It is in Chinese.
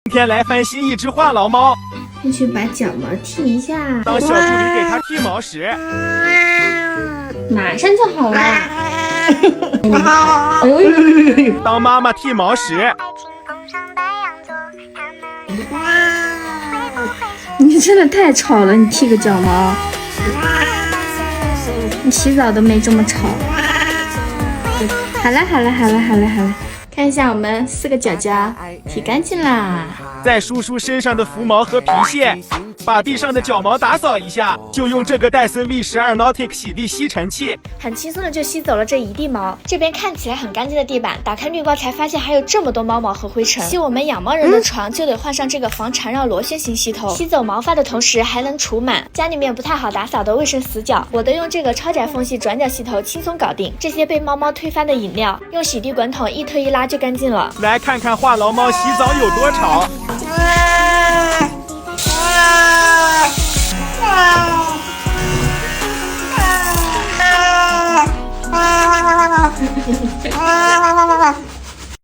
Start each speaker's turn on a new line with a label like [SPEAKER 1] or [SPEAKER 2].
[SPEAKER 1] 今天来翻新一只话痨猫，
[SPEAKER 2] 必须把脚毛剃一下，
[SPEAKER 1] 当小助理给它剃毛时，
[SPEAKER 2] 马上就好了。哎呦，
[SPEAKER 1] 当妈妈剃毛时，
[SPEAKER 2] 你真的太吵了，你剃个脚毛，你洗澡都没这么吵。好了，看一下我们4个脚脚剃干净啦。
[SPEAKER 1] 在叔叔身上的浮毛和皮屑，把地上的脚毛打扫一下，就用这个戴森 V12 Nautic 洗地吸尘器，
[SPEAKER 3] 很轻松的就吸走了这一地毛。这边看起来很干净的地板，打开滤包才发现还有这么多猫毛和灰尘。吸我们养猫人的床就得换上这个防缠绕螺旋形吸头，吸走毛发的同时还能除螨。家里面不太好打扫的卫生死角，我都用这个超窄缝隙转角吸头轻松搞定。这些被猫猫推翻的饮料，用洗涤滚筒一推一拉就干净了。
[SPEAKER 1] 来看看话痨猫洗澡有多吵。